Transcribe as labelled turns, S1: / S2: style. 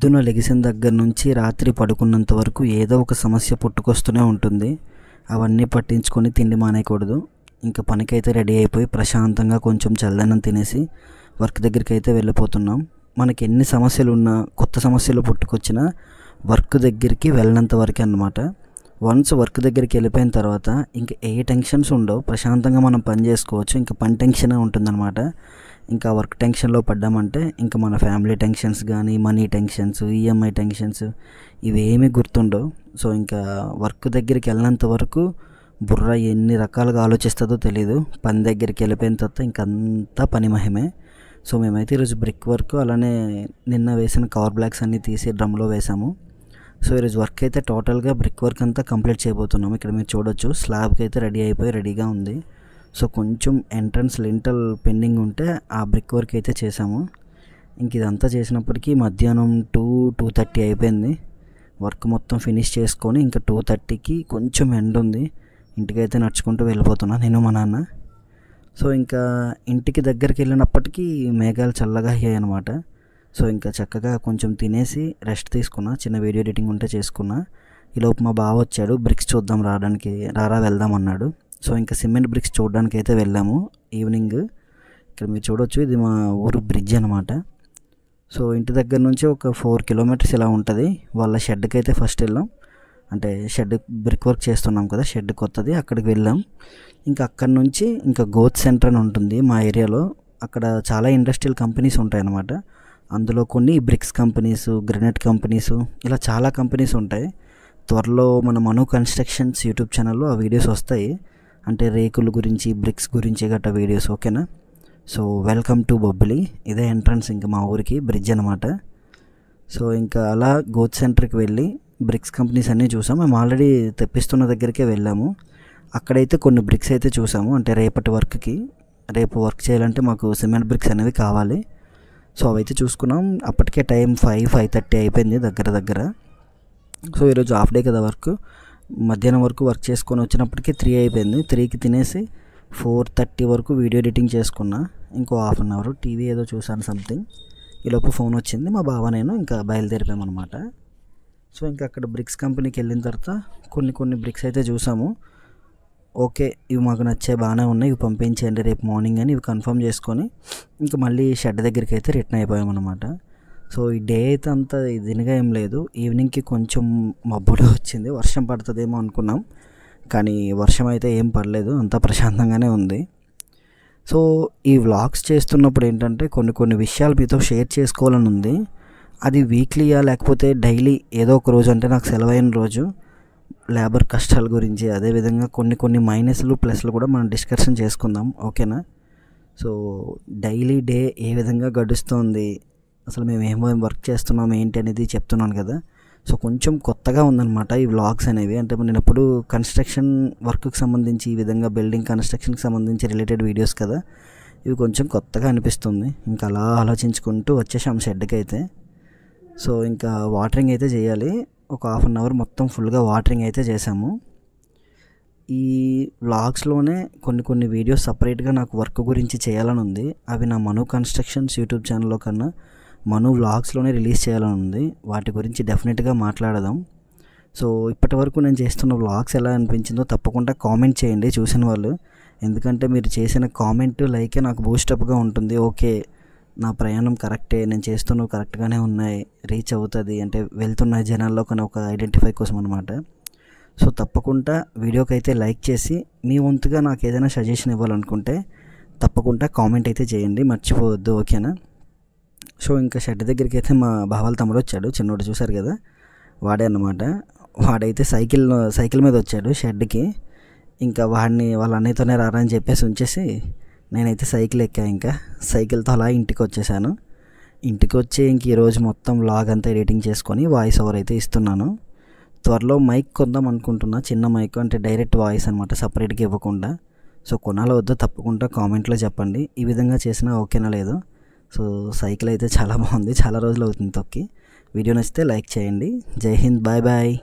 S1: పొద్దున లెగిసిన దగ్గర నుంచి రాత్రి పడుకున్నంత వరకు ఏదో ఒక సమస్య పుట్టుకొస్తూనే ఉంటుంది. అవన్నీ పట్టించుకొని తిండి మానేయకూడదు. ఇంకా పనికైతే రెడీ అయిపోయి ప్రశాంతంగా కొంచెం చల్లదనం తినేసి వర్క్ దగ్గరికి అయితే వెళ్ళిపోతున్నాం. మనకి ఎన్ని సమస్యలు ఉన్నా, కొత్త సమస్యలు పుట్టుకొచ్చినా వర్క్ దగ్గరికి వెళ్ళినంత వరకే అన్నమాట. వన్స్ వర్క్ దగ్గరికి వెళ్ళిపోయిన తర్వాత ఇంకా ఏ టెన్షన్స్ ఉండవు, ప్రశాంతంగా మనం పని చేసుకోవచ్చు. ఇంకా పని టెన్షనే ఉంటుందన్నమాట. ఇంకా వర్క్ టెన్షన్లో పడ్డామంటే ఇంకా మన ఫ్యామిలీ టెన్షన్స్ కానీ, మనీ టెన్షన్స్, ఈఎంఐ టెన్షన్స్ ఇవేమీ గుర్తుండవు. సో ఇంకా వర్క్ దగ్గరికి వెళ్ళినంత వరకు బుర్ర ఎన్ని రకాలుగా ఆలోచిస్తుందో తెలీదు. పని దగ్గరికి వెళ్ళిపోయిన తర్వాత ఇంకంతా పని మహిమే. సో మేమైతే ఈరోజు బ్రిక్ వర్క్, అలానే నిన్న వేసిన కవర్ బ్లాక్స్ అన్నీ తీసి డ్రమ్లో వేసాము. సో ఈరోజు వర్క్ అయితే టోటల్గా బ్రిక్ వర్క్ అంతా కంప్లీట్ చేయబోతున్నాం. ఇక్కడ మీరు చూడొచ్చు, స్లాబ్కి అయితే రెడీగా ఉంది. సో కొంచెం ఎంట్రన్స్ లింటల్ పెండింగ్ ఉంటే ఆ బ్రిక్ వర్క్ అయితే చేసాము. ఇంక ఇదంతా చేసినప్పటికీ మధ్యాహ్నం 2:30 అయిపోయింది. వర్క్ మొత్తం ఫినిష్ చేసుకొని ఇంకా 2:30కి కొంచెం ఎండ ఉంది. ఇంటికైతే నడుచుకుంటూ వెళ్ళిపోతున్నా నేను, మా నాన్న. సో ఇంకా ఇంటికి దగ్గరికి వెళ్ళినప్పటికీ మేఘాలు చల్లగా అయ్యాయి అనమాట. సో ఇంకా చక్కగా కొంచెం తినేసి రెస్ట్ తీసుకున్నా, చిన్న వీడియో ఎడిటింగ్ ఉంటే చేసుకున్నా. ఈలోపు మా బావ వచ్చాడు, బ్రిక్స్ చూద్దాం రారా వెళ్దాం అన్నాడు. సో ఇంకా సిమెంట్ బ్రిక్స్ చూడడానికి అయితే వెళ్ళాము ఈవినింగ్. ఇక్కడ మీరు చూడొచ్చు, ఇది మా ఊరు బ్రిడ్జ్ అనమాట. సో ఇంటి దగ్గర నుంచి ఒక 4 కిలోమీటర్స్ ఇలా ఉంటుంది. వాళ్ళ షెడ్కి అయితే ఫస్ట్ వెళ్ళాం. అంటే షెడ్ బ్రిక్ వర్క్ చేస్తున్నాం కదా, షెడ్ కొత్తది, అక్కడికి వెళ్ళాం. ఇంకా అక్కడి నుంచి ఇంకా గోత్ సెంటర్ అని ఉంటుంది మా ఏరియాలో. అక్కడ చాలా ఇండస్ట్రియల్ కంపెనీస్ ఉంటాయన్నమాట. అందులో కొన్ని బ్రిక్స్ కంపెనీస్, గ్రనైట్ కంపెనీస్, ఇలా చాలా కంపెనీస్ ఉంటాయి. త్వరలో మన మను కన్స్ట్రక్షన్స్ యూట్యూబ్ ఛానల్లో ఆ వీడియోస్ వస్తాయి. అంటే రేకుల గురించి, బ్రిక్స్ గురించి గట్రా వీడియోస్, ఓకేనా. So welcome to Bobbili. ఇదే ఎంట్రన్స్ ఇంకా మా ఊరికి, బ్రిడ్జ్ అనమాట. సో ఇంకా అలా గోత్ సెంటర్కి వెళ్ళి బ్రిక్స్ కంపెనీస్ అన్నీ చూసాము. మేము ఆల్రెడీ తెప్పిస్తున్న దగ్గరికే వెళ్ళాము. అక్కడైతే కొన్ని బ్రిక్స్ అయితే చూసాము. అంటే రేపటి వర్క్కి, రేపు వర్క్ చేయాలంటే మాకు సిమెంట్ బ్రిక్స్ అనేవి కావాలి. సో అవైతే చూసుకున్నాం. అప్పటికే టైం 5:30 అయిపోయింది దగ్గర. సో ఈరోజు హాఫ్ డే కదా వర్క్. మధ్యాహ్నం వరకు వర్క్ చేసుకొని వచ్చినప్పటికీ 3 అయిపోయింది. 3కి తినేసి 4:30 వరకు వీడియో ఎడిటింగ్ చేసుకున్నా. ఇంకో హాఫ్ అన్ అవర్ టీవీ ఏదో చూసాను సంథింగ్. ఈలోపు ఫోన్ వచ్చింది. మా బావ నేను ఇంకా బయలుదేరిపోయామన్నమాట. సో ఇంకా అక్కడ బ్రిక్స్ కంపెనీకి వెళ్ళిన తర్వాత కొన్ని బ్రిక్స్ అయితే చూసాము. ఓకే, ఇవి మాకు నచ్చే బాగానే ఉన్నాయి, ఇవి పంపించండి రేపు మార్నింగ్ అని ఇవి కన్ఫర్మ్ చేసుకొని ఇంకా మళ్ళీ షెడ్ దగ్గరికి అయితే రిటర్న్ అయిపోయామన్నమాట. సో ఈ డే అయితే అంత ఇదిగా ఏం లేదు. ఈవినింగ్కి కొంచెం మబ్బులో వచ్చింది, వర్షం పడుతుందేమో అనుకున్నాం. కానీ వర్షం అయితే ఏం పడలేదు, అంతా ప్రశాంతంగానే ఉంది. సో ఈ వ్లాగ్స్ చేస్తున్నప్పుడు ఏంటంటే కొన్ని విషయాలు మీతో షేర్ చేసుకోవాలని ఉంది. అది వీక్లీయా లేకపోతే డైలీ ఏదో ఒక రోజు, అంటే నాకు సెలవైన రోజు లేబర్ కష్టాల గురించి, అదేవిధంగా కొన్ని మైనస్లు ప్లస్లు కూడా మనం డిస్కషన్ చేసుకుందాం, ఓకేనా. సో డైలీ డే ఏ విధంగా గడుస్తుంది, అసలు మేము ఏమేమి వర్క్ చేస్తున్నాం ఏంటి అనేది చెప్తున్నాను కదా. సో కొంచెం కొత్తగా ఉందన్నమాట ఈ వ్లాగ్స్ అనేవి. అంటే నేను ఎప్పుడు కన్స్ట్రక్షన్ వర్క్కి సంబంధించి, ఈ విధంగా బిల్డింగ్ కన్స్ట్రక్షన్కి సంబంధించి రిలేటెడ్ వీడియోస్ కదా, ఇవి కొంచెం కొత్తగా అనిపిస్తుంది. ఇంకా అలా ఆలోచించుకుంటూ వచ్చేసాం షెడ్కి అయితే. సో ఇంకా వాటరింగ్ అయితే చేయాలి. ఒక హాఫ్ అన్ అవర్ మొత్తం ఫుల్గా వాటరింగ్ అయితే చేసాము. ఈ వ్లాగ్స్లోనే కొన్ని వీడియోస్ సపరేట్గా నాకు వర్క్ గురించి చేయాలని ఉంది. అవి నా మను కన్స్ట్రక్షన్స్ యూట్యూబ్ ఛానల్లో కన్నా మను వ్లాగ్స్లోనే రిలీజ్ చేయాలని ఉంది. వాటి గురించి డెఫినెట్గా మాట్లాడదాం. సో ఇప్పటి వరకు నేను చేస్తున్న వ్లాగ్స్ ఎలా అనిపించిందో తప్పకుండా కామెంట్ చేయండి చూసిన వాళ్ళు. ఎందుకంటే మీరు చేసిన కామెంట్, లైకే నాకు బూస్టప్గా ఉంటుంది. ఓకే, నా ప్రయాణం కరెక్టే, నేను చేస్తున్నవి కరెక్ట్గానే ఉన్నాయి, రీచ్ అవుతుంది అంటే వెళ్తున్న జనాల్లో కానీ ఒక ఐడెంటిఫై కోసం అనమాట. సో తప్పకుండా వీడియోకి అయితే లైక్ చేసి మీ వంతుగా నాకు ఏదైనా సజెషన్ ఇవ్వాలనుకుంటే తప్పకుండా కామెంట్ అయితే చేయండి, మర్చిపోవద్దు, ఓకేనా. సో ఇంకా షెడ్ దగ్గరికి అయితే మా బావాల తమ్ముడు వచ్చాడు, చిన్నోడు చూశారు కదా, వాడే అన్నమాట. వాడైతే సైకిల్ మీద వచ్చాడు షెడ్కి. ఇంకా వాడిని వాళ్ళ అన్నయ్యతోనే రారా అని చెప్పేసి ఉంచేసి నేనైతే సైకిల్ ఎక్కా. ఇంకా సైకిల్తో అలా ఇంటికి వచ్చేసాను. ఇంటికి వచ్చి ఇంక ఈరోజు మొత్తం వ్లాగ్ అంతా ఎడిటింగ్ చేసుకొని వాయిస్ ఓవర్ అయితే ఇస్తున్నాను. త్వరలో మైక్ కొందాం అనుకుంటున్నా, చిన్న మైక్, అంటే డైరెక్ట్ వాయిస్ అనమాట, సపరేట్గా ఇవ్వకుండా. సో కొనాలో వద్దో తప్పకుండా కామెంట్లో చెప్పండి. ఈ విధంగా చేసినా ఓకేనా లేదో. సో సైకిల్ అయితే చాలా బాగుంది, చాలా రోజులు అవుతుంది తొక్కి. వీడియో నచ్చితే లైక్ చేయండి. జై హింద్, బాయ్ బాయ్.